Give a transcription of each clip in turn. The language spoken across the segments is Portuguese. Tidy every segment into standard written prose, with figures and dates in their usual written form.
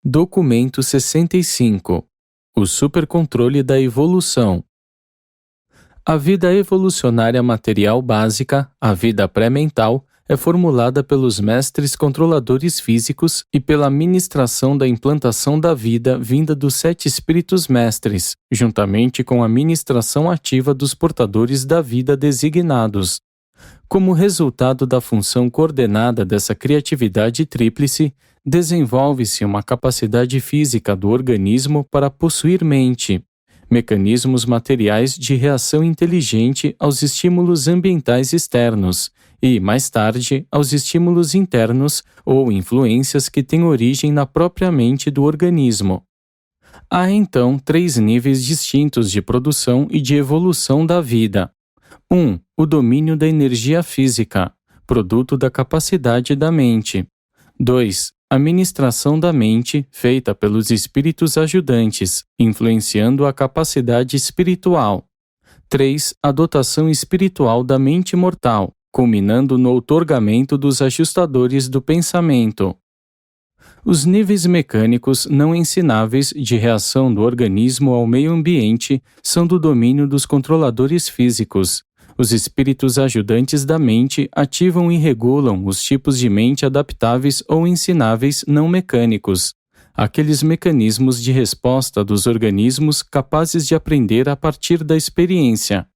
Documento 65. O supercontrole da evolução. A vida evolucionária material básica, a vida pré-mental, é formulada pelos mestres controladores físicos e pela ministração da implantação da vida vinda dos 7 espíritos mestres, juntamente com a ministração ativa dos portadores da vida designados. Como resultado da função coordenada dessa criatividade tríplice, desenvolve-se uma capacidade física do organismo para possuir mente, mecanismos materiais de reação inteligente aos estímulos ambientais externos e, mais tarde, aos estímulos internos ou influências que têm origem na própria mente do organismo. Há, então, 3 níveis distintos de produção e de evolução da vida. 1. O domínio da energia física, produto da capacidade da mente. 2. A ministração da mente, feita pelos espíritos ajudantes, influenciando a capacidade espiritual. 3. A dotação espiritual da mente mortal, culminando no outorgamento dos ajustadores do pensamento. Os níveis mecânicos não ensináveis de reação do organismo ao meio ambiente são do domínio dos controladores físicos. Os espíritos ajudantes da mente ativam e regulam os tipos de mente adaptáveis ou ensináveis não mecânicos, aqueles mecanismos de resposta dos organismos capazes de aprender a partir da experiência.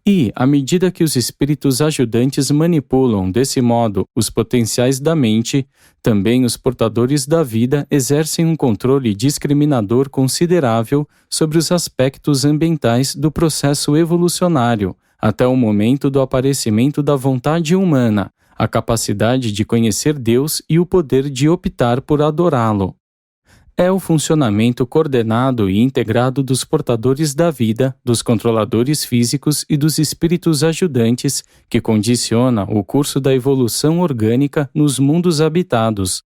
E, à medida que os espíritos ajudantes manipulam, desse modo, os potenciais da mente, também os portadores da vida exercem um controle discriminador considerável sobre os aspectos ambientais do processo evolucionário, até o momento do aparecimento da vontade humana, a capacidade de conhecer Deus e o poder de optar por adorá-lo. É o funcionamento coordenado e integrado dos portadores da vida, dos controladores físicos e dos espíritos ajudantes que condiciona o curso da evolução orgânica nos mundos habitados.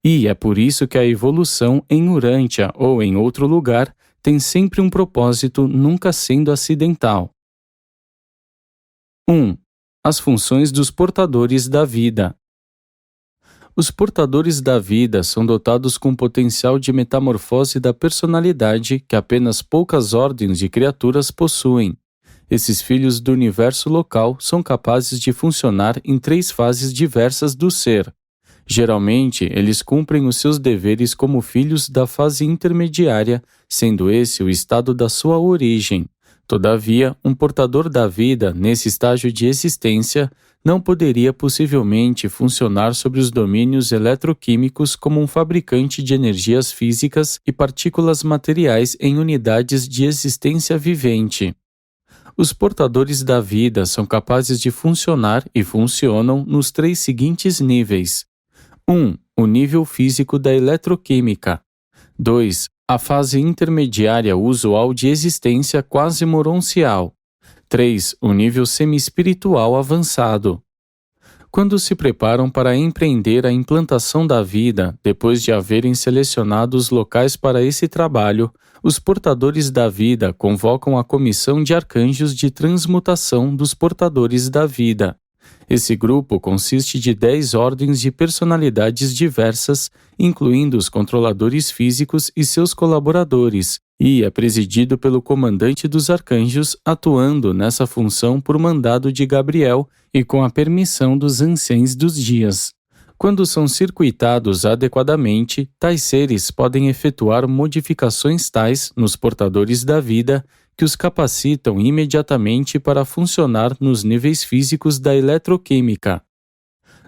E é por isso que a evolução em Urântia ou em outro lugar tem sempre um propósito, nunca sendo acidental. 1. As funções dos portadores da vida. Os portadores da vida são dotados com potencial de metamorfose da personalidade que apenas poucas ordens de criaturas possuem. Esses filhos do universo local são capazes de funcionar em 3 fases diversas do ser. Geralmente, eles cumprem os seus deveres como filhos da fase intermediária, sendo esse o estado da sua origem. Todavia, um portador da vida, nesse estágio de existência, não poderia possivelmente funcionar sobre os domínios eletroquímicos como um fabricante de energias físicas e partículas materiais em unidades de existência vivente. Os portadores da vida são capazes de funcionar e funcionam nos 3 seguintes níveis. 1. O nível físico da eletroquímica. 2. A fase intermediária usual de existência quase moroncial. 3. O nível semi-espiritual avançado. Quando se preparam para empreender a implantação da vida, depois de haverem selecionado os locais para esse trabalho, os portadores da vida convocam a comissão de arcanjos de transmutação dos portadores da vida. Esse grupo consiste de 10 ordens de personalidades diversas, incluindo os controladores físicos e seus colaboradores, e é presidido pelo comandante dos arcanjos, atuando nessa função por mandado de Gabriel e com a permissão dos anciãos dos dias. Quando são circuitados adequadamente, tais seres podem efetuar modificações tais nos portadores da vida que os capacitam imediatamente para funcionar nos níveis físicos da eletroquímica.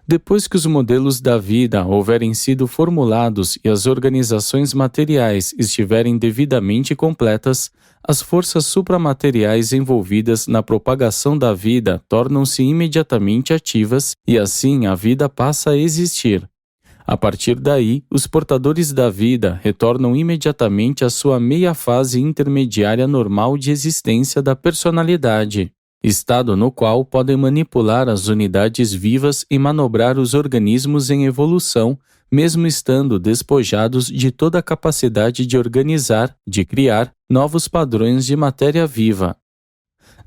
Depois que os modelos da vida houverem sido formulados e as organizações materiais estiverem devidamente completas, as forças supramateriais envolvidas na propagação da vida tornam-se imediatamente ativas e assim a vida passa a existir. A partir daí, os portadores da vida retornam imediatamente à sua meia fase intermediária normal de existência da personalidade, estado no qual podem manipular as unidades vivas e manobrar os organismos em evolução, mesmo estando despojados de toda a capacidade de organizar, de criar, novos padrões de matéria viva.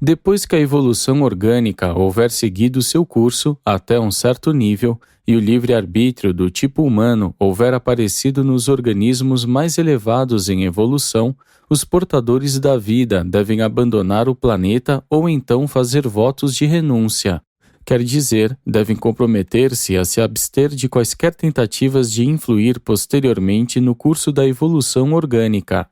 Depois que a evolução orgânica houver seguido seu curso até um certo nível e o livre-arbítrio do tipo humano houver aparecido nos organismos mais elevados em evolução, os portadores da vida devem abandonar o planeta ou então fazer votos de renúncia. Quer dizer, devem comprometer-se a se abster de quaisquer tentativas de influir posteriormente no curso da evolução orgânica.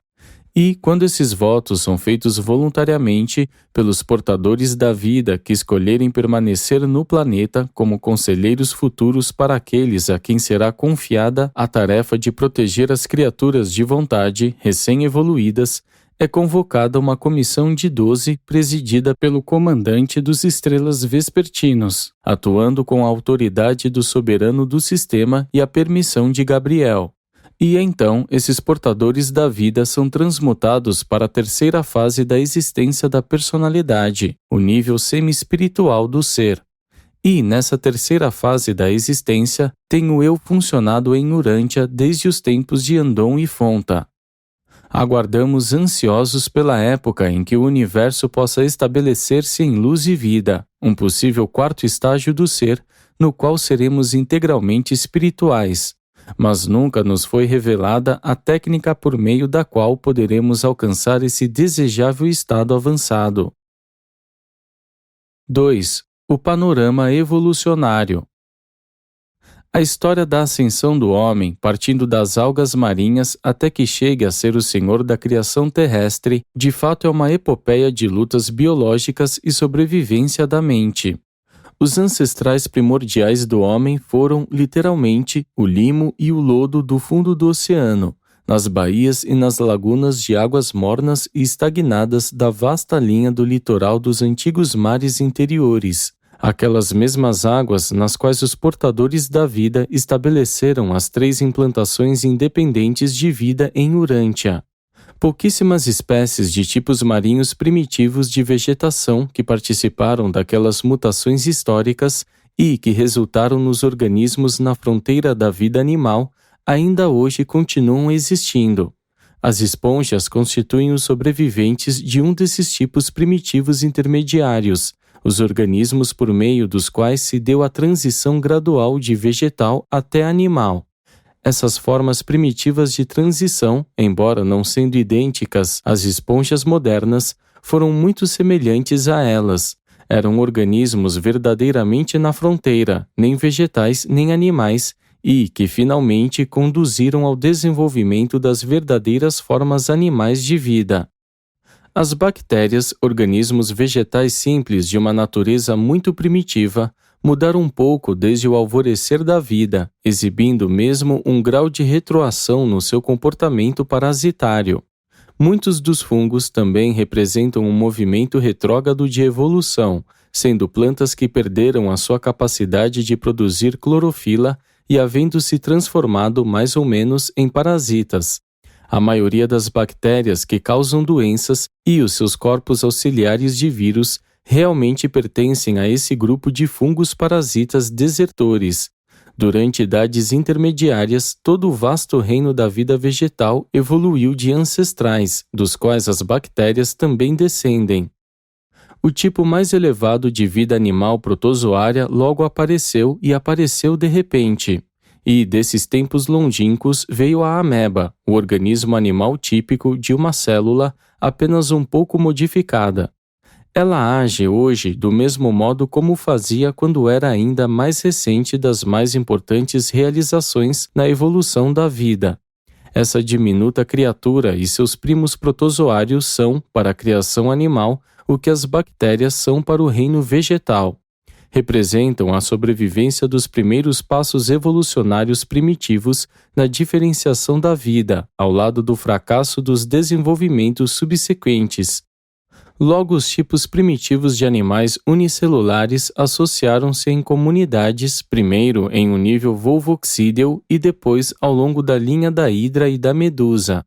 E, quando esses votos são feitos voluntariamente pelos portadores da vida que escolherem permanecer no planeta como conselheiros futuros para aqueles a quem será confiada a tarefa de proteger as criaturas de vontade recém-evoluídas, é convocada uma comissão de 12 presidida pelo comandante dos Estrelas Vespertinos, atuando com a autoridade do soberano do sistema e a permissão de Gabriel. E então, esses portadores da vida são transmutados para a terceira fase da existência da personalidade, o nível semi-espiritual do ser. E, nessa terceira fase da existência, tem o eu funcionado em Urântia desde os tempos de Andon e Fonta. Aguardamos ansiosos pela época em que o universo possa estabelecer-se em luz e vida, um possível quarto estágio do ser, no qual seremos integralmente espirituais. Mas nunca nos foi revelada a técnica por meio da qual poderemos alcançar esse desejável estado avançado. 2. O panorama evolucionário. A história da ascensão do homem, partindo das algas marinhas até que chegue a ser o senhor da criação terrestre, de fato é uma epopeia de lutas biológicas e sobrevivência da mente. Os ancestrais primordiais do homem foram, literalmente, o limo e o lodo do fundo do oceano, nas baías e nas lagunas de águas mornas e estagnadas da vasta linha do litoral dos antigos mares interiores, aquelas mesmas águas nas quais os portadores da vida estabeleceram as 3 implantações independentes de vida em Urântia. Pouquíssimas espécies de tipos marinhos primitivos de vegetação que participaram daquelas mutações históricas e que resultaram nos organismos na fronteira da vida animal ainda hoje continuam existindo. As esponjas constituem os sobreviventes de um desses tipos primitivos intermediários, os organismos por meio dos quais se deu a transição gradual de vegetal até animal. Essas formas primitivas de transição, embora não sendo idênticas às esponjas modernas, foram muito semelhantes a elas. Eram organismos verdadeiramente na fronteira, nem vegetais nem animais, e que finalmente conduziram ao desenvolvimento das verdadeiras formas animais de vida. As bactérias, organismos vegetais simples de uma natureza muito primitiva, mudaram um pouco desde o alvorecer da vida, exibindo mesmo um grau de retroação no seu comportamento parasitário. Muitos dos fungos também representam um movimento retrógrado de evolução, sendo plantas que perderam a sua capacidade de produzir clorofila e havendo se transformado mais ou menos em parasitas. A maioria das bactérias que causam doenças e os seus corpos auxiliares de vírus realmente pertencem a esse grupo de fungos parasitas desertores. Durante idades intermediárias, todo o vasto reino da vida vegetal evoluiu de ancestrais, dos quais as bactérias também descendem. O tipo mais elevado de vida animal protozoária logo apareceu e apareceu de repente. E, desses tempos longínquos, veio a ameba, o organismo animal típico de uma célula apenas um pouco modificada. Ela age hoje do mesmo modo como fazia quando era ainda mais recente das mais importantes realizações na evolução da vida. Essa diminuta criatura e seus primos protozoários são, para a criação animal, o que as bactérias são para o reino vegetal. Representam a sobrevivência dos primeiros passos evolucionários primitivos na diferenciação da vida, ao lado do fracasso dos desenvolvimentos subsequentes. Logo, os tipos primitivos de animais unicelulares associaram-se em comunidades, primeiro em um nível volvoxídeo e depois ao longo da linha da hidra e da medusa.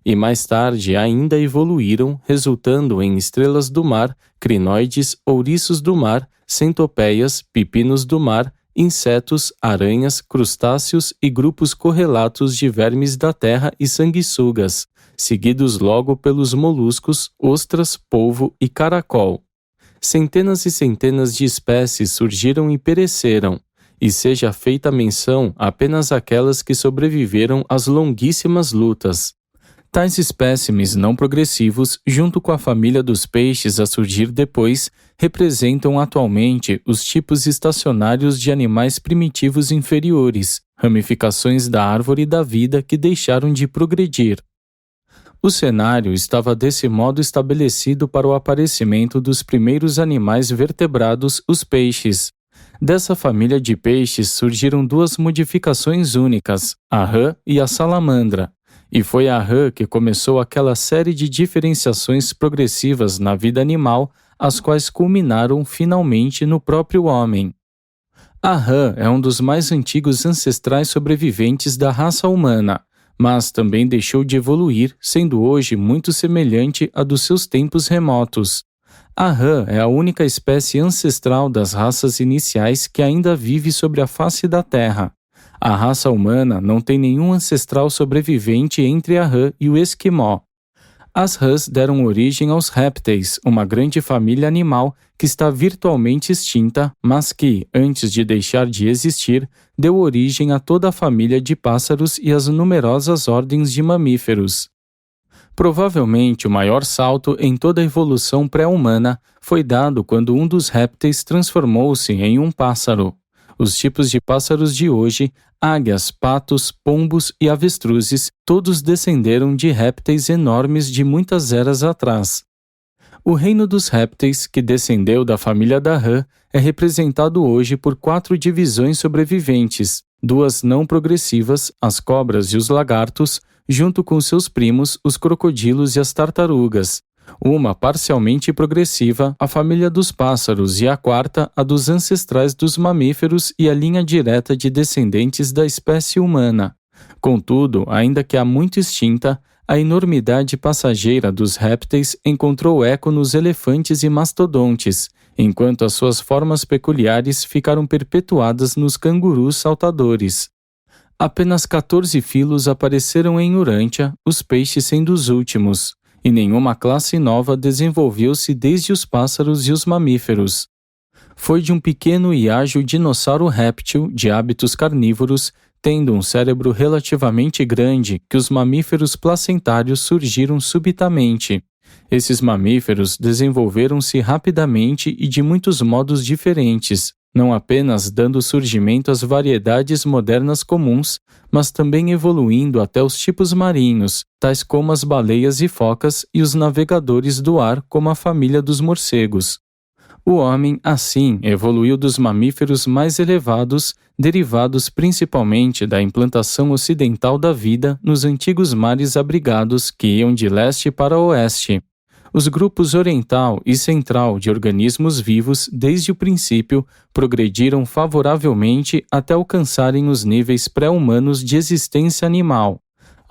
E mais tarde ainda evoluíram, resultando em estrelas do mar, crinoides, ouriços do mar, centopeias, pepinos do mar, insetos, aranhas, crustáceos e grupos correlatos de vermes da terra e sanguessugas, seguidos logo pelos moluscos, ostras, polvo e caracol. Centenas e centenas de espécies surgiram e pereceram, e seja feita menção apenas àquelas que sobreviveram às longuíssimas lutas. Tais espécimes não progressivos, junto com a família dos peixes a surgir depois, representam atualmente os tipos estacionários de animais primitivos inferiores, ramificações da árvore da vida que deixaram de progredir. O cenário estava desse modo estabelecido para o aparecimento dos primeiros animais vertebrados, os peixes. Dessa família de peixes surgiram duas modificações únicas, a rã e a salamandra. E foi a rã que começou aquela série de diferenciações progressivas na vida animal, as quais culminaram finalmente no próprio homem. A rã é um dos mais antigos ancestrais sobreviventes da raça humana, mas também deixou de evoluir, sendo hoje muito semelhante à dos seus tempos remotos. A rã é a única espécie ancestral das raças iniciais que ainda vive sobre a face da Terra. A raça humana não tem nenhum ancestral sobrevivente entre a rã e o esquimó. As rãs deram origem aos répteis, uma grande família animal que está virtualmente extinta, mas que, antes de deixar de existir, deu origem a toda a família de pássaros e as numerosas ordens de mamíferos. Provavelmente o maior salto em toda a evolução pré-humana foi dado quando um dos répteis transformou-se em um pássaro. Os tipos de pássaros de hoje, águias, patos, pombos e avestruzes, todos descenderam de répteis enormes de muitas eras atrás. O reino dos répteis, que descendeu da família da rã, é representado hoje por 4 divisões sobreviventes, 2 não progressivas, as cobras e os lagartos, junto com seus primos, os crocodilos e as tartarugas. Uma parcialmente progressiva, a família dos pássaros, e a quarta, a dos ancestrais dos mamíferos e a linha direta de descendentes da espécie humana. Contudo, ainda que há muito extinta, a enormidade passageira dos répteis encontrou eco nos elefantes e mastodontes, enquanto as suas formas peculiares ficaram perpetuadas nos cangurus saltadores. Apenas 14 filos apareceram em Urântia, os peixes sendo os últimos, e nenhuma classe nova desenvolveu-se desde os pássaros e os mamíferos. Foi de um pequeno e ágil dinossauro réptil de hábitos carnívoros, tendo um cérebro relativamente grande, que os mamíferos placentários surgiram subitamente. Esses mamíferos desenvolveram-se rapidamente e de muitos modos diferentes, não apenas dando surgimento às variedades modernas comuns, mas também evoluindo até os tipos marinhos, tais como as baleias e focas e os navegadores do ar, como a família dos morcegos. O homem, assim, evoluiu dos mamíferos mais elevados, derivados principalmente da implantação ocidental da vida nos antigos mares abrigados que iam de leste para oeste. Os grupos oriental e central de organismos vivos, desde o princípio, progrediram favoravelmente até alcançarem os níveis pré-humanos de existência animal.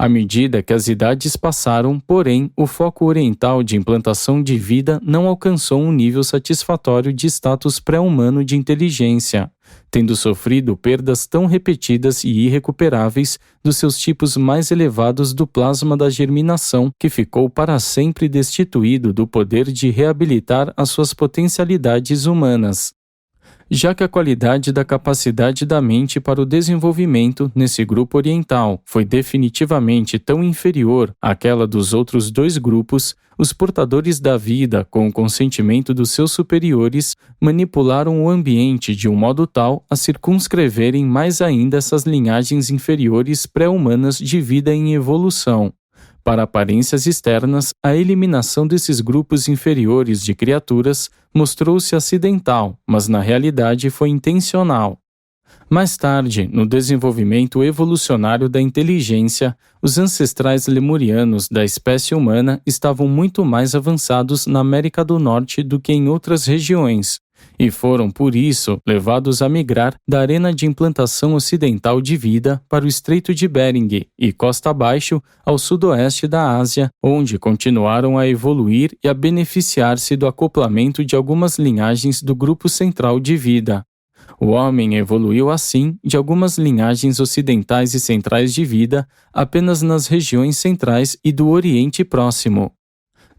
À medida que as idades passaram, porém, o foco oriental de implantação de vida não alcançou um nível satisfatório de status pré-humano de inteligência, tendo sofrido perdas tão repetidas e irrecuperáveis dos seus tipos mais elevados do plasma da germinação, que ficou para sempre destituído do poder de reabilitar as suas potencialidades humanas. Já que a qualidade da capacidade da mente para o desenvolvimento nesse grupo oriental foi definitivamente tão inferior àquela dos outros 2 grupos, os portadores da vida, com o consentimento dos seus superiores, manipularam o ambiente de um modo tal a circunscreverem mais ainda essas linhagens inferiores pré-humanas de vida em evolução. Para aparências externas, a eliminação desses grupos inferiores de criaturas mostrou-se acidental, mas na realidade foi intencional. Mais tarde, no desenvolvimento evolucionário da inteligência, os ancestrais lemurianos da espécie humana estavam muito mais avançados na América do Norte do que em outras regiões, e foram, por isso, levados a migrar da arena de implantação ocidental de vida para o Estreito de Bering e costa abaixo ao sudoeste da Ásia, onde continuaram a evoluir e a beneficiar-se do acoplamento de algumas linhagens do grupo central de vida. O homem evoluiu assim de algumas linhagens ocidentais e centrais de vida apenas nas regiões centrais e do Oriente Próximo.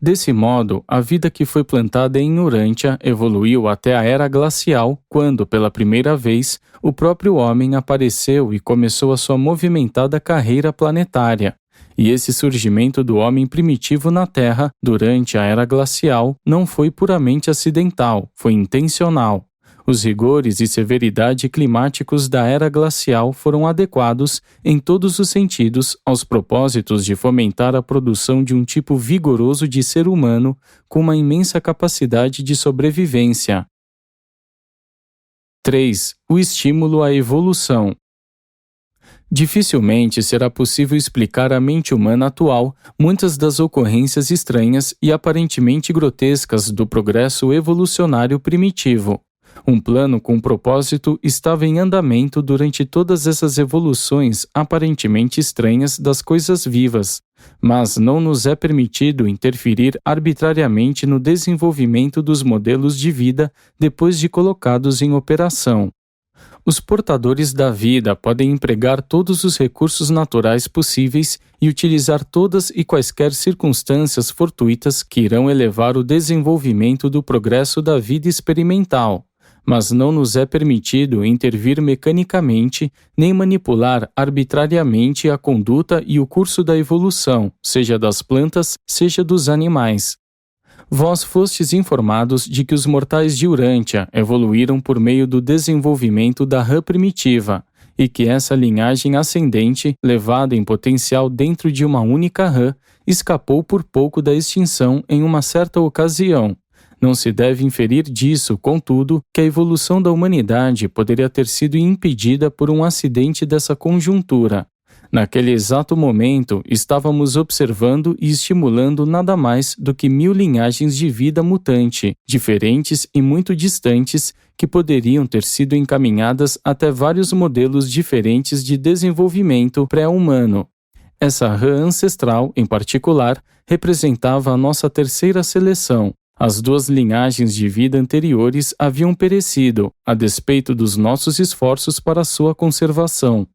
Desse modo, a vida que foi plantada em Urântia evoluiu até a Era Glacial, quando, pela primeira vez, o próprio homem apareceu e começou a sua movimentada carreira planetária. E esse surgimento do homem primitivo na Terra, durante a Era Glacial, não foi puramente acidental, foi intencional. Os rigores e severidade climáticos da Era Glacial foram adequados, em todos os sentidos, aos propósitos de fomentar a produção de um tipo vigoroso de ser humano com uma imensa capacidade de sobrevivência. 3. O estímulo à evolução. Dificilmente será possível explicar à mente humana atual muitas das ocorrências estranhas e aparentemente grotescas do progresso evolucionário primitivo. Um plano com propósito estava em andamento durante todas essas evoluções aparentemente estranhas das coisas vivas, mas não nos é permitido interferir arbitrariamente no desenvolvimento dos modelos de vida depois de colocados em operação. Os portadores da vida podem empregar todos os recursos naturais possíveis e utilizar todas e quaisquer circunstâncias fortuitas que irão elevar o desenvolvimento do progresso da vida experimental. Mas não nos é permitido intervir mecanicamente nem manipular arbitrariamente a conduta e o curso da evolução, seja das plantas, seja dos animais. Vós fostes informados de que os mortais de Urântia evoluíram por meio do desenvolvimento da rã primitiva, e que essa linhagem ascendente, levada em potencial dentro de uma única rã, escapou por pouco da extinção em uma certa ocasião. Não se deve inferir disso, contudo, que a evolução da humanidade poderia ter sido impedida por um acidente dessa conjuntura. Naquele exato momento, estávamos observando e estimulando nada mais do que 1000 linhagens de vida mutante, diferentes e muito distantes, que poderiam ter sido encaminhadas até vários modelos diferentes de desenvolvimento pré-humano. Essa rã ancestral, em particular, representava a nossa terceira seleção. As 2 linhagens de vida anteriores haviam perecido, a despeito dos nossos esforços para sua conservação.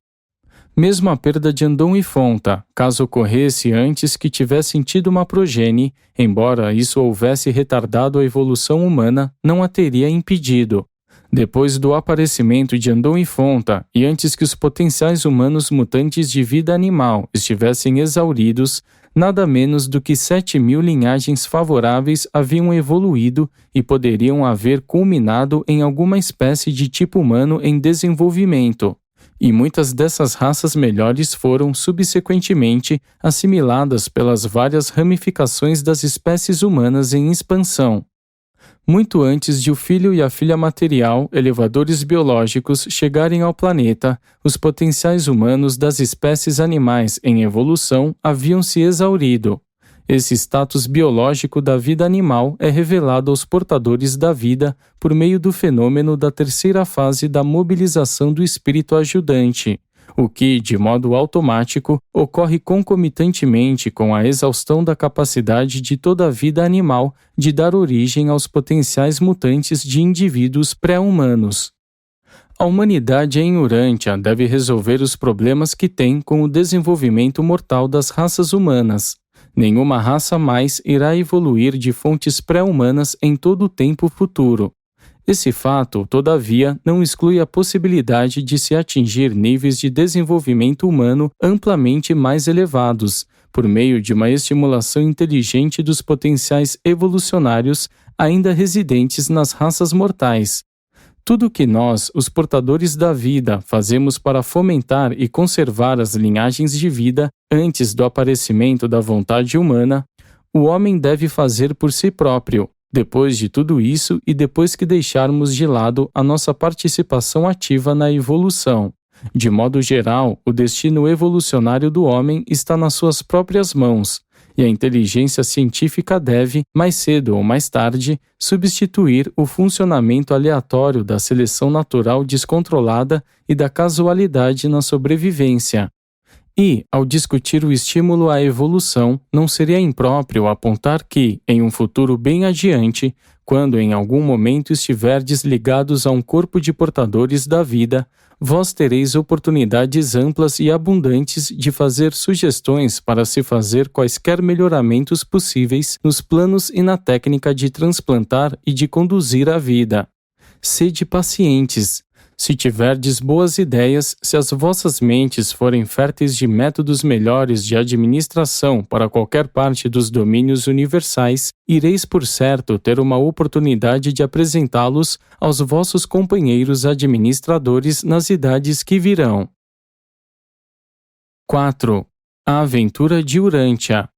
Mesmo a perda de Andon e Fonta, caso ocorresse antes que tivessem tido uma progenie, embora isso houvesse retardado a evolução humana, não a teria impedido. Depois do aparecimento de Andon e Fonta, e antes que os potenciais humanos mutantes de vida animal estivessem exauridos, nada menos do que 7.000 linhagens favoráveis haviam evoluído e poderiam haver culminado em alguma espécie de tipo humano em desenvolvimento. E muitas dessas raças melhores foram, subsequentemente, assimiladas pelas várias ramificações das espécies humanas em expansão. Muito antes de o filho e a filha material, elevadores biológicos, chegarem ao planeta, os potenciais humanos das espécies animais em evolução haviam se exaurido. Esse status biológico da vida animal é revelado aos portadores da vida por meio do fenômeno da terceira fase da mobilização do espírito ajudante, o que, de modo automático, ocorre concomitantemente com a exaustão da capacidade de toda a vida animal de dar origem aos potenciais mutantes de indivíduos pré-humanos. A humanidade em Urântia deve resolver os problemas que tem com o desenvolvimento mortal das raças humanas. Nenhuma raça mais irá evoluir de fontes pré-humanas em todo o tempo futuro. Esse fato, todavia, não exclui a possibilidade de se atingir níveis de desenvolvimento humano amplamente mais elevados, por meio de uma estimulação inteligente dos potenciais evolucionários ainda residentes nas raças mortais. Tudo o que nós, os portadores da vida, fazemos para fomentar e conservar as linhagens de vida antes do aparecimento da vontade humana, o homem deve fazer por si próprio, depois de tudo isso e depois que deixarmos de lado a nossa participação ativa na evolução. De modo geral, o destino evolucionário do homem está nas suas próprias mãos, e a inteligência científica deve, mais cedo ou mais tarde, substituir o funcionamento aleatório da seleção natural descontrolada e da casualidade na sobrevivência. E, ao discutir o estímulo à evolução, não seria impróprio apontar que, em um futuro bem adiante, quando em algum momento estiverdes ligados a um corpo de portadores da vida, vós tereis oportunidades amplas e abundantes de fazer sugestões para se fazer quaisquer melhoramentos possíveis nos planos e na técnica de transplantar e de conduzir a vida. Sede pacientes. Se tiverdes boas ideias, se as vossas mentes forem férteis de métodos melhores de administração para qualquer parte dos domínios universais, ireis por certo ter uma oportunidade de apresentá-los aos vossos companheiros administradores nas idades que virão. 4. A aventura de Urântia.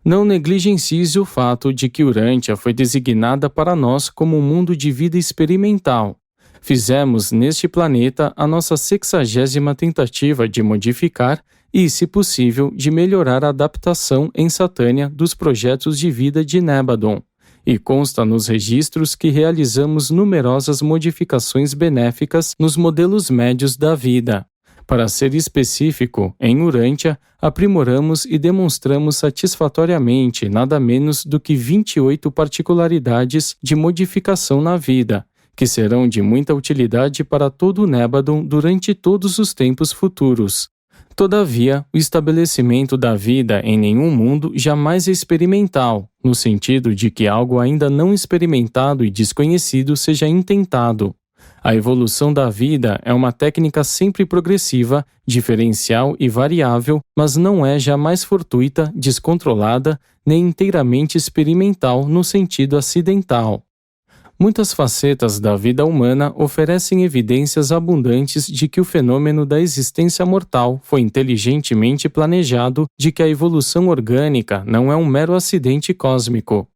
Não negligencies o fato de que Urântia foi designada para nós como um mundo de vida experimental. Fizemos neste planeta a nossa 60ª tentativa de modificar e, se possível, de melhorar a adaptação em Satânia dos projetos de vida de Nebadon, e consta nos registros que realizamos numerosas modificações benéficas nos modelos médios da vida. Para ser específico, em Urântia, aprimoramos e demonstramos satisfatoriamente nada menos do que 28 particularidades de modificação na vida, que serão de muita utilidade para todo o Nebadon durante todos os tempos futuros. Todavia, o estabelecimento da vida em nenhum mundo jamais é experimental, no sentido de que algo ainda não experimentado e desconhecido seja intentado. A evolução da vida é uma técnica sempre progressiva, diferencial e variável, mas não é jamais fortuita, descontrolada, nem inteiramente experimental no sentido acidental. Muitas facetas da vida humana oferecem evidências abundantes de que o fenômeno da existência mortal foi inteligentemente planejado, de que a evolução orgânica não é um mero acidente cósmico.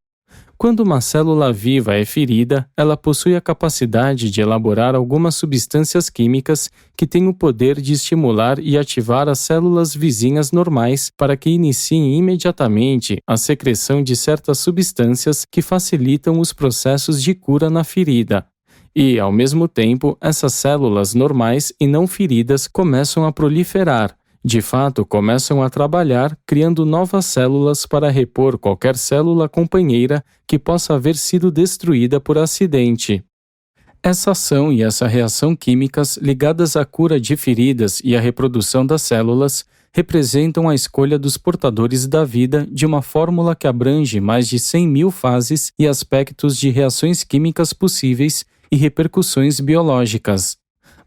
Quando uma célula viva é ferida, ela possui a capacidade de elaborar algumas substâncias químicas que têm o poder de estimular e ativar as células vizinhas normais para que iniciem imediatamente a secreção de certas substâncias que facilitam os processos de cura na ferida. E, ao mesmo tempo, essas células normais e não feridas começam a proliferar. De fato, começam a trabalhar, criando novas células para repor qualquer célula companheira que possa haver sido destruída por acidente. Essa ação e essa reação químicas ligadas à cura de feridas e à reprodução das células representam a escolha dos portadores da vida de uma fórmula que abrange mais de 100.000 fases e aspectos de reações químicas possíveis e repercussões biológicas.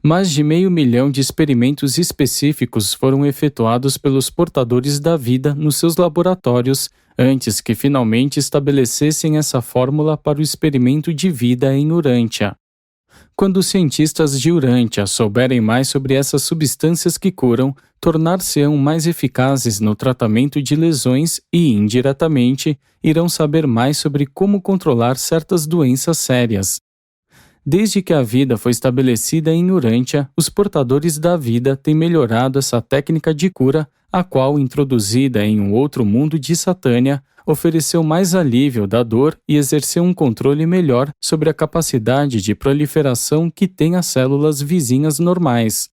Mais de 500 mil de experimentos específicos foram efetuados pelos portadores da vida nos seus laboratórios antes que finalmente estabelecessem essa fórmula para o experimento de vida em Urântia. Quando os cientistas de Urântia souberem mais sobre essas substâncias que curam, tornar-se-ão mais eficazes no tratamento de lesões e, indiretamente, irão saber mais sobre como controlar certas doenças sérias. Desde que a vida foi estabelecida em Urântia, os portadores da vida têm melhorado essa técnica de cura, a qual, introduzida em um outro mundo de Satânia, ofereceu mais alívio da dor e exerceu um controle melhor sobre a capacidade de proliferação que têm as células vizinhas normais.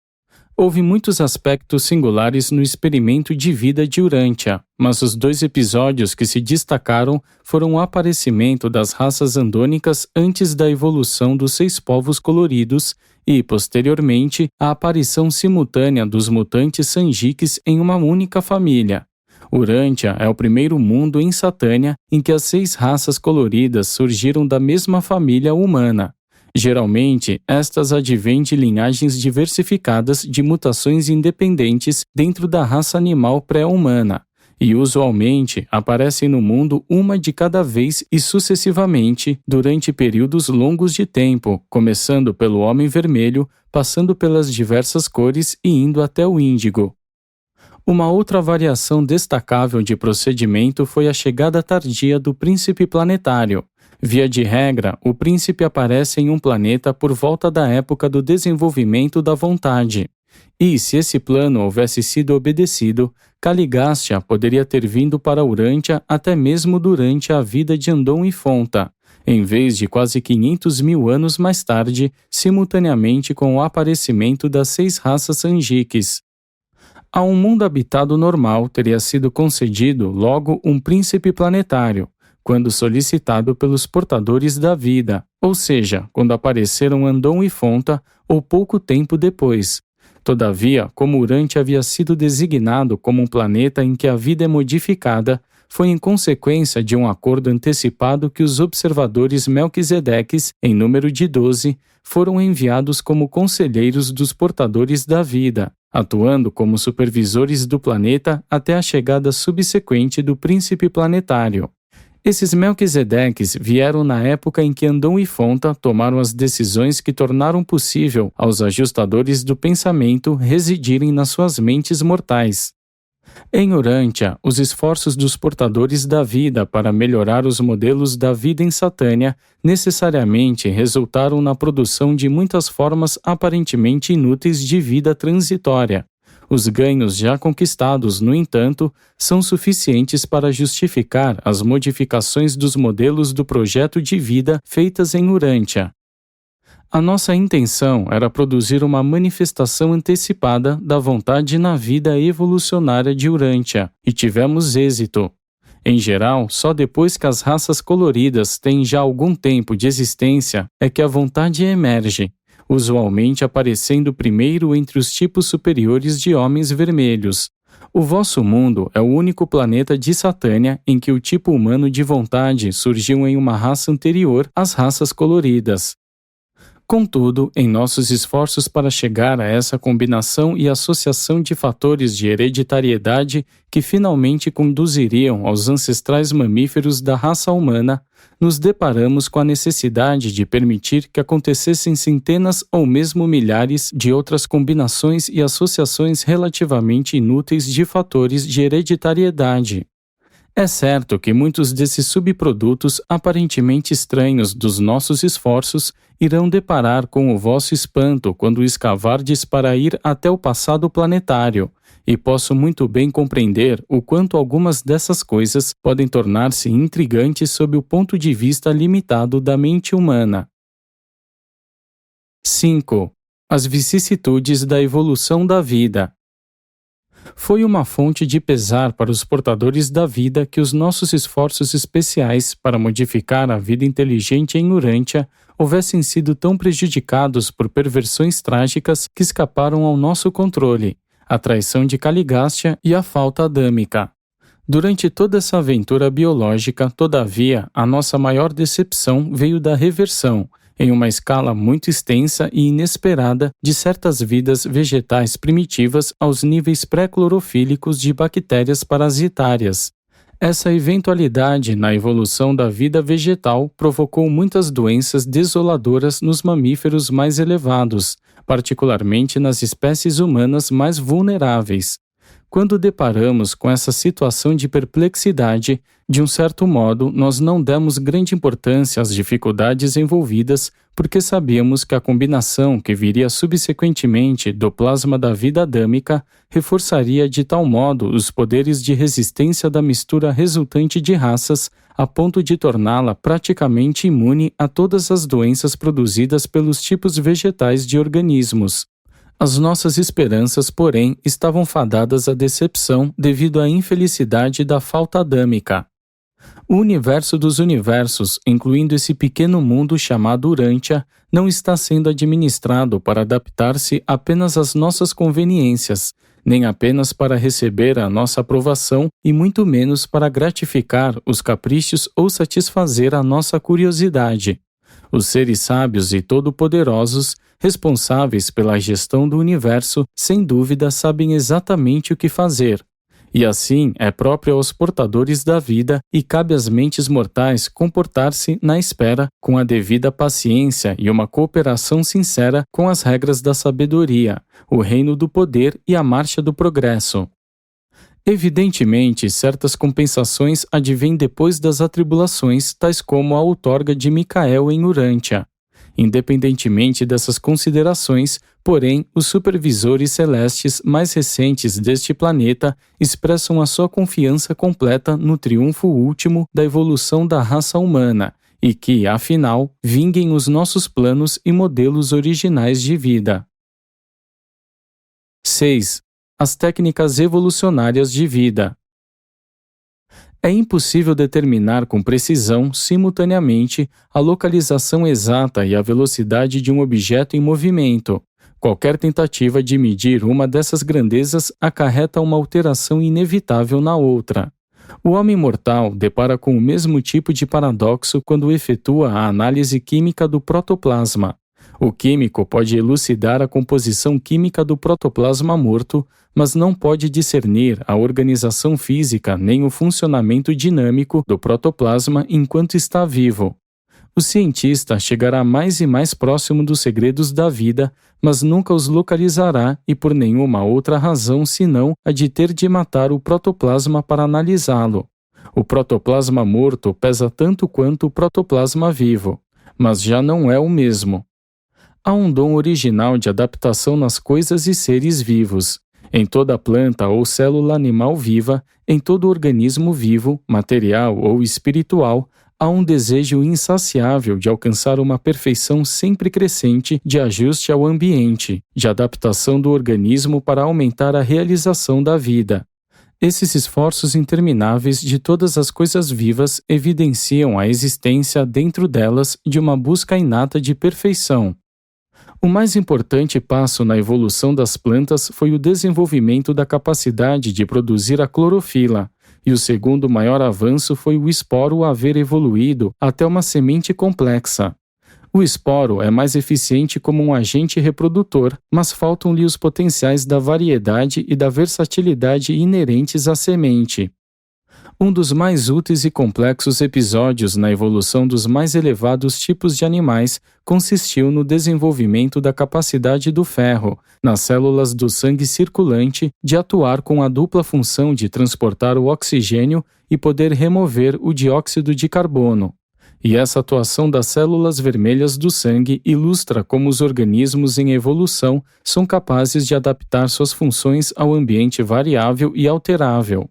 Houve muitos aspectos singulares no experimento de vida de Urântia, mas os 2 episódios que se destacaram foram o aparecimento das raças andônicas antes da evolução dos 6 povos coloridos e, posteriormente, a aparição simultânea dos mutantes Sanjiques em uma única família. Urântia é o primeiro mundo em Satânia em que as 6 raças coloridas surgiram da mesma família humana. Geralmente, estas advêm de linhagens diversificadas de mutações independentes dentro da raça animal pré-humana, e usualmente aparecem no mundo uma de cada vez e sucessivamente durante períodos longos de tempo, começando pelo homem vermelho, passando pelas diversas cores e indo até o índigo. Uma outra variação destacável de procedimento foi a chegada tardia do príncipe planetário. Via de regra, o príncipe aparece em um planeta por volta da época do desenvolvimento da vontade. E, se esse plano houvesse sido obedecido, Caligastia poderia ter vindo para Urântia até mesmo durante a vida de Andon e Fonta, em vez de quase 500 mil anos mais tarde, simultaneamente com o aparecimento das 6 raças Sanjiques. A um mundo habitado normal teria sido concedido logo um príncipe planetário, quando solicitado pelos portadores da vida, ou seja, quando apareceram Andon e Fonta, ou pouco tempo depois. Todavia, como Urante havia sido designado como um planeta em que a vida é modificada, foi em consequência de um acordo antecipado que os observadores Melquisedeques, em número de 12, foram enviados como conselheiros dos portadores da vida, atuando como supervisores do planeta até a chegada subsequente do príncipe planetário. Esses Melquisedeques vieram na época em que Andon e Fonta tomaram as decisões que tornaram possível aos ajustadores do pensamento residirem nas suas mentes mortais. Em Urântia, os esforços dos portadores da vida para melhorar os modelos da vida em Satânia necessariamente resultaram na produção de muitas formas aparentemente inúteis de vida transitória. Os ganhos já conquistados, no entanto, são suficientes para justificar as modificações dos modelos do projeto de vida feitas em Urântia. A nossa intenção era produzir uma manifestação antecipada da vontade na vida evolucionária de Urântia, e tivemos êxito. Em geral, só depois que as raças coloridas têm já algum tempo de existência é que a vontade emerge, usualmente aparecendo primeiro entre os tipos superiores de homens vermelhos. O vosso mundo é o único planeta de Satânia em que o tipo humano de vontade surgiu em uma raça anterior às raças coloridas. Contudo, em nossos esforços para chegar a essa combinação e associação de fatores de hereditariedade que finalmente conduziriam aos ancestrais mamíferos da raça humana, nos deparamos com a necessidade de permitir que acontecessem centenas ou mesmo milhares de outras combinações e associações relativamente inúteis de fatores de hereditariedade. É certo que muitos desses subprodutos aparentemente estranhos dos nossos esforços irão deparar com o vosso espanto quando escavardes para ir até o passado planetário, e posso muito bem compreender o quanto algumas dessas coisas podem tornar-se intrigantes sob o ponto de vista limitado da mente humana. 5. As vicissitudes da evolução da vida. Foi uma fonte de pesar para os portadores da vida que os nossos esforços especiais para modificar a vida inteligente em Urântia houvessem sido tão prejudicados por perversões trágicas que escaparam ao nosso controle, a traição de Caligástia e a falta adâmica. Durante toda essa aventura biológica, todavia, a nossa maior decepção veio da reversão, em uma escala muito extensa e inesperada, de certas vidas vegetais primitivas aos níveis pré-clorofílicos de bactérias parasitárias. Essa eventualidade na evolução da vida vegetal provocou muitas doenças desoladoras nos mamíferos mais elevados, particularmente nas espécies humanas mais vulneráveis. Quando deparamos com essa situação de perplexidade, de um certo modo, nós não demos grande importância às dificuldades envolvidas, porque sabíamos que a combinação que viria subsequentemente do plasma da vida adâmica reforçaria de tal modo os poderes de resistência da mistura resultante de raças, a ponto de torná-la praticamente imune a todas as doenças produzidas pelos tipos vegetais de organismos. As nossas esperanças, porém, estavam fadadas à decepção devido à infelicidade da falta adâmica. O universo dos universos, incluindo esse pequeno mundo chamado Urântia, não está sendo administrado para adaptar-se apenas às nossas conveniências, nem apenas para receber a nossa aprovação e muito menos para gratificar os caprichos ou satisfazer a nossa curiosidade. Os seres sábios e todo-poderosos, responsáveis pela gestão do universo, sem dúvida sabem exatamente o que fazer. E assim é próprio aos portadores da vida e cabe às mentes mortais comportar-se na espera com a devida paciência e uma cooperação sincera com as regras da sabedoria, o reino do poder e a marcha do progresso. Evidentemente, certas compensações advêm depois das atribulações, tais como a outorga de Micael em Urântia. Independentemente dessas considerações, porém, os supervisores celestes mais recentes deste planeta expressam a sua confiança completa no triunfo último da evolução da raça humana e que, afinal, vinguem os nossos planos e modelos originais de vida. 6. as técnicas evolucionárias de vida. É impossível determinar com precisão, simultaneamente, a localização exata e a velocidade de um objeto em movimento. Qualquer tentativa de medir uma dessas grandezas acarreta uma alteração inevitável na outra. O homem mortal depara com o mesmo tipo de paradoxo quando efetua a análise química do protoplasma. O químico pode elucidar a composição química do protoplasma morto, mas não pode discernir a organização física nem o funcionamento dinâmico do protoplasma enquanto está vivo. O cientista chegará mais e mais próximo dos segredos da vida, mas nunca os localizará e por nenhuma outra razão senão a de ter de matar o protoplasma para analisá-lo. O protoplasma morto pesa tanto quanto o protoplasma vivo, mas já não é o mesmo. Há um dom original de adaptação nas coisas e seres vivos. Em toda planta ou célula animal viva, em todo organismo vivo, material ou espiritual, há um desejo insaciável de alcançar uma perfeição sempre crescente de ajuste ao ambiente, de adaptação do organismo para aumentar a realização da vida. Esses esforços intermináveis de todas as coisas vivas evidenciam a existência dentro delas de uma busca inata de perfeição. O mais importante passo na evolução das plantas foi o desenvolvimento da capacidade de produzir a clorofila, e o segundo maior avanço foi o esporo haver evoluído até uma semente complexa. O esporo é mais eficiente como um agente reprodutor, mas faltam-lhe os potenciais da variedade e da versatilidade inerentes à semente. Um dos mais úteis e complexos episódios na evolução dos mais elevados tipos de animais consistiu no desenvolvimento da capacidade do ferro, nas células do sangue circulante, de atuar com a dupla função de transportar o oxigênio e poder remover o dióxido de carbono. E essa atuação das células vermelhas do sangue ilustra como os organismos em evolução são capazes de adaptar suas funções ao ambiente variável e alterável.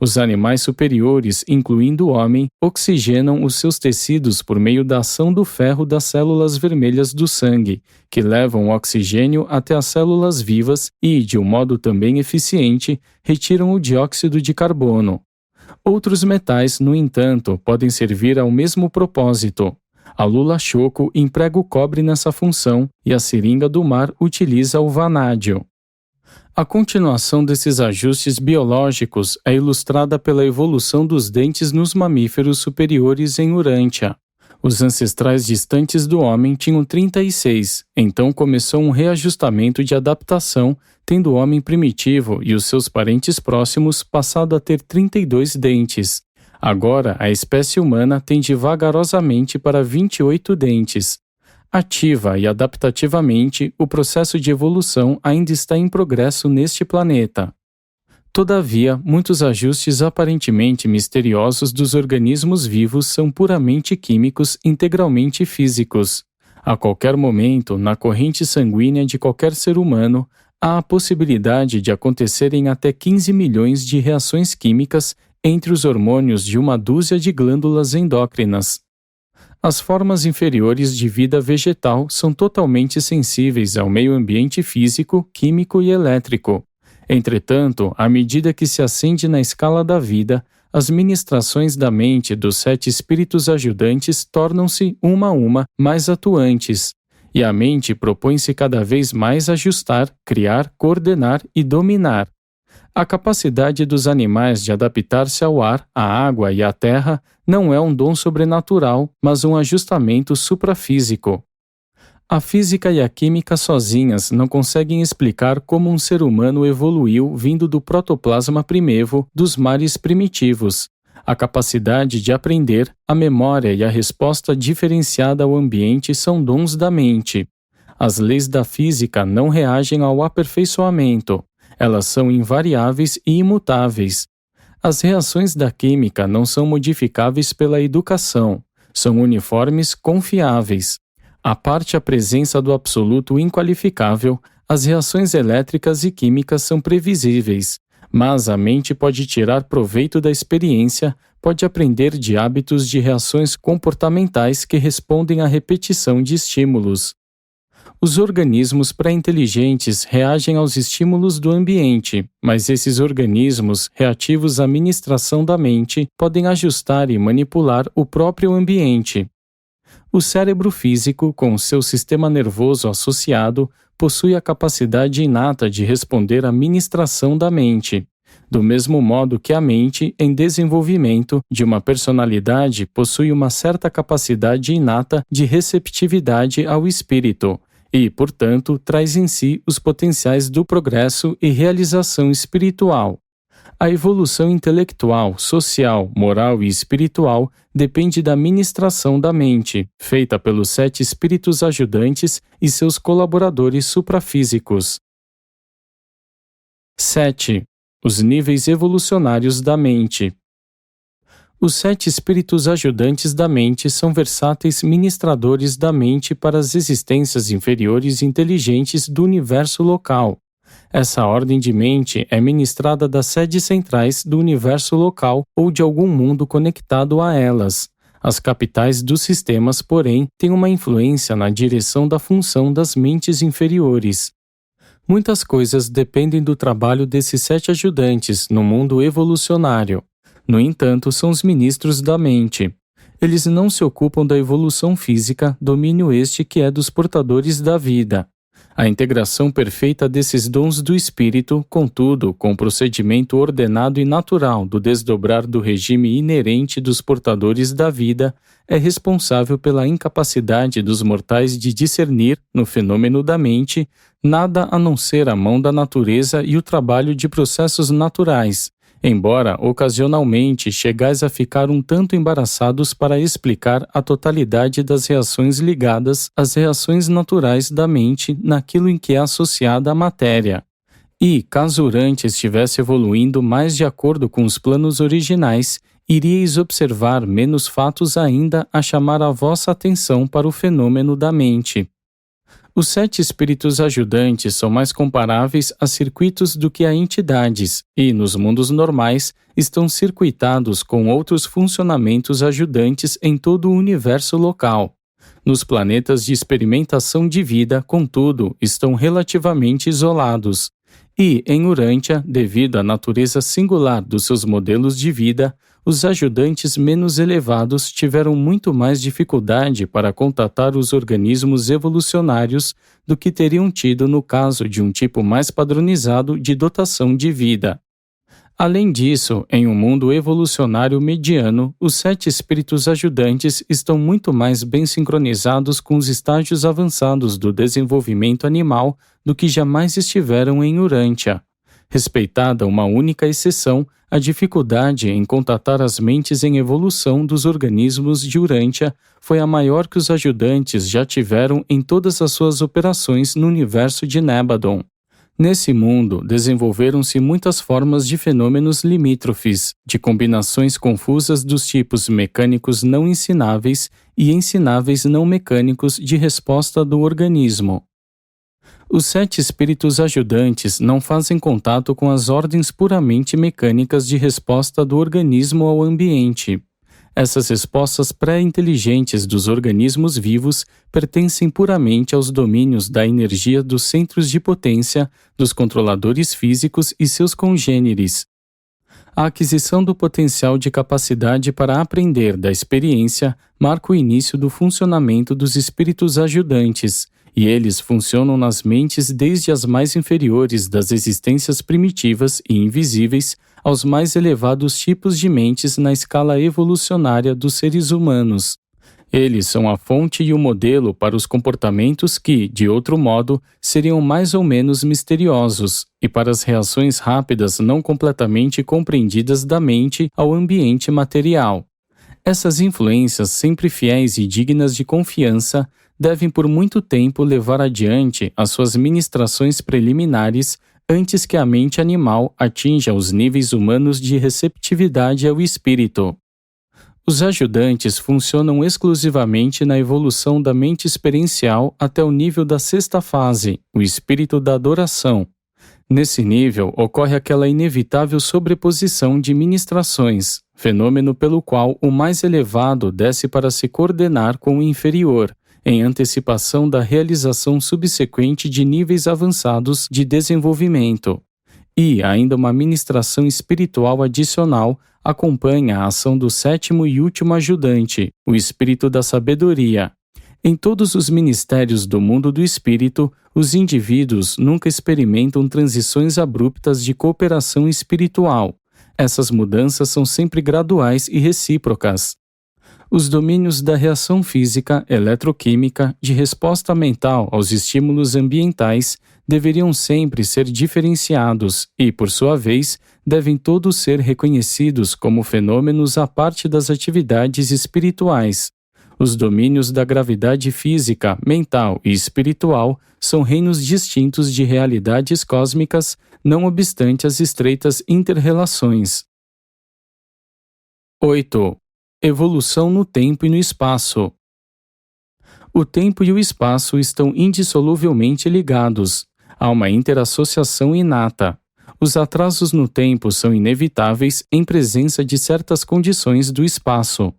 Os animais superiores, incluindo o homem, oxigenam os seus tecidos por meio da ação do ferro das células vermelhas do sangue, que levam o oxigênio até as células vivas e, de um modo também eficiente, retiram o dióxido de carbono. Outros metais, no entanto, podem servir ao mesmo propósito. A lula choco emprega o cobre nessa função e a seringa do mar utiliza o vanádio. A continuação desses ajustes biológicos é ilustrada pela evolução dos dentes nos mamíferos superiores em Urântia. Os ancestrais distantes do homem tinham 36, então começou um reajustamento de adaptação, tendo o homem primitivo e os seus parentes próximos passado a ter 32 dentes. Agora, a espécie humana tende vagarosamente para 28 dentes. Ativa e adaptativamente, o processo de evolução ainda está em progresso neste planeta. Todavia, muitos ajustes aparentemente misteriosos dos organismos vivos são puramente químicos, integralmente físicos. A qualquer momento, na corrente sanguínea de qualquer ser humano, há a possibilidade de acontecerem até 15 milhões de reações químicas entre os hormônios de uma dúzia de glândulas endócrinas. As formas inferiores de vida vegetal são totalmente sensíveis ao meio ambiente físico, químico e elétrico. Entretanto, à medida que se ascende na escala da vida, as ministrações da mente dos 7 espíritos ajudantes tornam-se, uma a uma, mais atuantes, e a mente propõe-se cada vez mais ajustar, criar, coordenar e dominar. A capacidade dos animais de adaptar-se ao ar, à água e à terra não é um dom sobrenatural, mas um ajustamento suprafísico. A física e a química sozinhas não conseguem explicar como um ser humano evoluiu vindo do protoplasma primevo dos mares primitivos. A capacidade de aprender, a memória e a resposta diferenciada ao ambiente são dons da mente. As leis da física não reagem ao aperfeiçoamento. Elas são invariáveis e imutáveis. As reações da química não são modificáveis pela educação. São uniformes confiáveis. À parte a presença do absoluto inqualificável, as reações elétricas e químicas são previsíveis. Mas a mente pode tirar proveito da experiência, pode aprender de hábitos de reações comportamentais que respondem à repetição de estímulos. Os organismos pré-inteligentes reagem aos estímulos do ambiente, mas esses organismos, reativos à ministração da mente, podem ajustar e manipular o próprio ambiente. O cérebro físico, com seu sistema nervoso associado, possui a capacidade inata de responder à ministração da mente. Do mesmo modo que a mente, em desenvolvimento de uma personalidade, possui uma certa capacidade inata de receptividade ao espírito, e, portanto, traz em si os potenciais do progresso e realização espiritual. A evolução intelectual, social, moral e espiritual depende da ministração da mente, feita pelos 7 espíritos ajudantes e seus colaboradores suprafísicos. 7. Os níveis evolucionários da mente. Os 7 espíritos ajudantes da mente são versáteis ministradores da mente para as existências inferiores inteligentes do universo local. Essa ordem de mente é ministrada das sedes centrais do universo local ou de algum mundo conectado a elas. As capitais dos sistemas, porém, têm uma influência na direção da função das mentes inferiores. Muitas coisas dependem do trabalho desses 7 ajudantes no mundo evolucionário. No entanto, são os ministros da mente. Eles não se ocupam da evolução física, domínio este que é dos portadores da vida. A integração perfeita desses dons do espírito, contudo, com o procedimento ordenado e natural do desdobrar do regime inerente dos portadores da vida, é responsável pela incapacidade dos mortais de discernir, no fenômeno da mente, nada a não ser a mão da natureza e o trabalho de processos naturais, embora ocasionalmente chegais a ficar um tanto embaraçados para explicar a totalidade das reações ligadas às reações naturais da mente naquilo em que é associada a matéria. E, caso Urante estivesse evoluindo mais de acordo com os planos originais, iríeis observar menos fatos ainda a chamar a vossa atenção para o fenômeno da mente. Os 7 espíritos ajudantes são mais comparáveis a circuitos do que a entidades e, nos mundos normais, estão circuitados com outros funcionamentos ajudantes em todo o universo local. Nos planetas de experimentação de vida, contudo, estão relativamente isolados. E, em Urântia, devido à natureza singular dos seus modelos de vida, os ajudantes menos elevados tiveram muito mais dificuldade para contatar os organismos evolucionários do que teriam tido no caso de um tipo mais padronizado de dotação de vida. Além disso, em um mundo evolucionário mediano, os 7 espíritos ajudantes estão muito mais bem sincronizados com os estágios avançados do desenvolvimento animal do que jamais estiveram em Urântia. Respeitada uma única exceção, a dificuldade em contatar as mentes em evolução dos organismos de Urântia foi a maior que os ajudantes já tiveram em todas as suas operações no universo de Nébadon. Nesse mundo, desenvolveram-se muitas formas de fenômenos limítrofes, de combinações confusas dos tipos mecânicos não ensináveis e ensináveis não mecânicos de resposta do organismo. Os 7 espíritos ajudantes não fazem contato com as ordens puramente mecânicas de resposta do organismo ao ambiente. Essas respostas pré-inteligentes dos organismos vivos pertencem puramente aos domínios da energia dos centros de potência, dos controladores físicos e seus congêneres. A aquisição do potencial de capacidade para aprender da experiência marca o início do funcionamento dos espíritos ajudantes, e eles funcionam nas mentes desde as mais inferiores das existências primitivas e invisíveis aos mais elevados tipos de mentes na escala evolucionária dos seres humanos. Eles são a fonte e o modelo para os comportamentos que, de outro modo, seriam mais ou menos misteriosos, e para as reações rápidas não completamente compreendidas da mente ao ambiente material. Essas influências, sempre fiéis e dignas de confiança, devem por muito tempo levar adiante as suas ministrações preliminares antes que a mente animal atinja os níveis humanos de receptividade ao espírito. Os ajudantes funcionam exclusivamente na evolução da mente experiencial até o nível da 6ª fase, o espírito da adoração. Nesse nível, ocorre aquela inevitável sobreposição de ministrações, fenômeno pelo qual o mais elevado desce para se coordenar com o inferior, em antecipação da realização subsequente de níveis avançados de desenvolvimento. E ainda uma ministração espiritual adicional acompanha a ação do sétimo e último ajudante, o espírito da sabedoria. Em todos os ministérios do mundo do espírito, os indivíduos nunca experimentam transições abruptas de cooperação espiritual. Essas mudanças são sempre graduais e recíprocas. Os domínios da reação física, eletroquímica, de resposta mental aos estímulos ambientais deveriam sempre ser diferenciados e, por sua vez, devem todos ser reconhecidos como fenômenos à parte das atividades espirituais. Os domínios da gravidade física, mental e espiritual são reinos distintos de realidades cósmicas, não obstante as estreitas inter-relações. 8. Evolução no tempo e no espaço. O tempo e o espaço estão indissoluvelmente ligados. Há uma interassociação inata. Os atrasos no tempo são inevitáveis em presença de certas condições do espaço.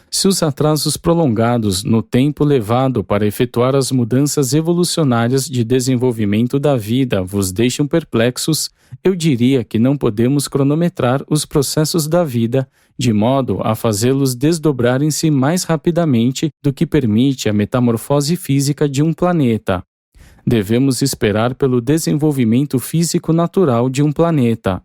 Se os atrasos prolongados no tempo levado para efetuar as mudanças evolucionárias de desenvolvimento da vida vos deixam perplexos, eu diria que não podemos cronometrar os processos da vida de modo a fazê-los desdobrarem-se mais rapidamente do que permite a metamorfose física de um planeta. Devemos esperar pelo desenvolvimento físico natural de um planeta.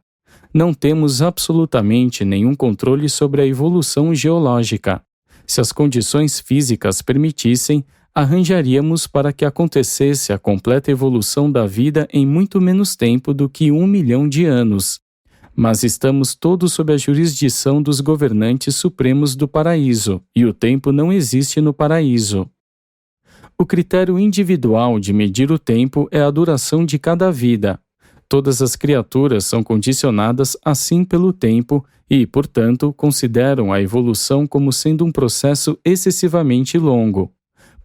Não temos absolutamente nenhum controle sobre a evolução geológica. Se as condições físicas permitissem, arranjaríamos para que acontecesse a completa evolução da vida em muito menos tempo do que 1 milhão de anos. Mas estamos todos sob a jurisdição dos governantes supremos do paraíso, e o tempo não existe no paraíso. O critério individual de medir o tempo é a duração de cada vida. Todas as criaturas são condicionadas assim pelo tempo e, portanto, consideram a evolução como sendo um processo excessivamente longo.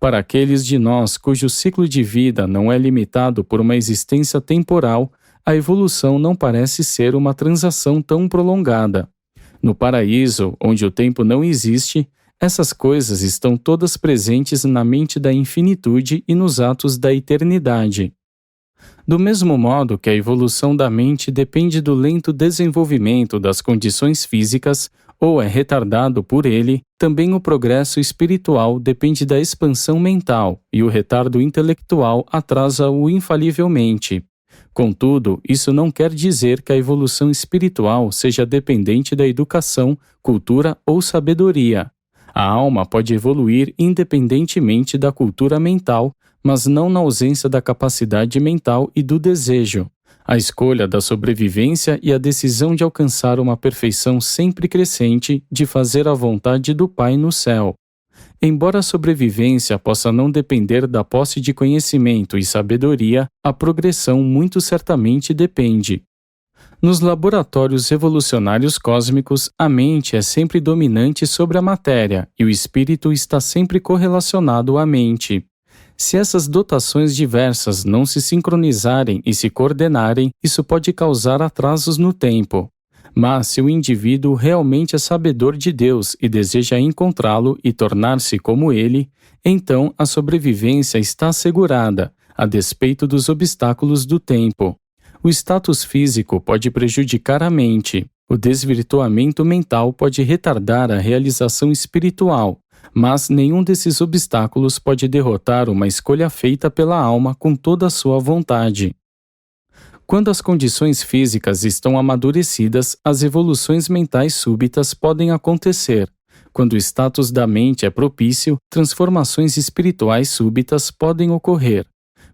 Para aqueles de nós cujo ciclo de vida não é limitado por uma existência temporal, a evolução não parece ser uma transação tão prolongada. No paraíso, onde o tempo não existe, essas coisas estão todas presentes na mente da infinitude e nos atos da eternidade. Do mesmo modo que a evolução da mente depende do lento desenvolvimento das condições físicas ou é retardado por ele, também o progresso espiritual depende da expansão mental e o retardo intelectual atrasa-o infalivelmente. Contudo, isso não quer dizer que a evolução espiritual seja dependente da educação, cultura ou sabedoria. A alma pode evoluir independentemente da cultura mental, mas não na ausência da capacidade mental e do desejo. A escolha da sobrevivência e a decisão de alcançar uma perfeição sempre crescente de fazer a vontade do Pai no céu. Embora a sobrevivência possa não depender da posse de conhecimento e sabedoria, a progressão muito certamente depende. Nos laboratórios evolucionários cósmicos, a mente é sempre dominante sobre a matéria e o espírito está sempre correlacionado à mente. Se essas dotações diversas não se sincronizarem e se coordenarem, isso pode causar atrasos no tempo. Mas se o indivíduo realmente é sabedor de Deus e deseja encontrá-lo e tornar-se como ele, então a sobrevivência está assegurada, a despeito dos obstáculos do tempo. O status físico pode prejudicar a mente. O desvirtuamento mental pode retardar a realização espiritual, mas nenhum desses obstáculos pode derrotar uma escolha feita pela alma com toda a sua vontade. Quando as condições físicas estão amadurecidas, as evoluções mentais súbitas podem acontecer. Quando o status da mente é propício, transformações espirituais súbitas podem ocorrer.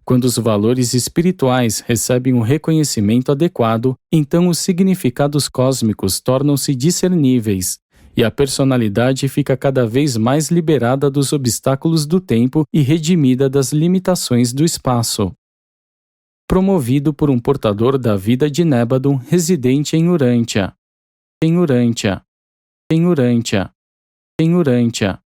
Quando os valores espirituais recebem um reconhecimento adequado, então os significados cósmicos tornam-se discerníveis, e a personalidade fica cada vez mais liberada dos obstáculos do tempo e redimida das limitações do espaço. Promovido por um portador da vida de Nébadon residente em Urântia.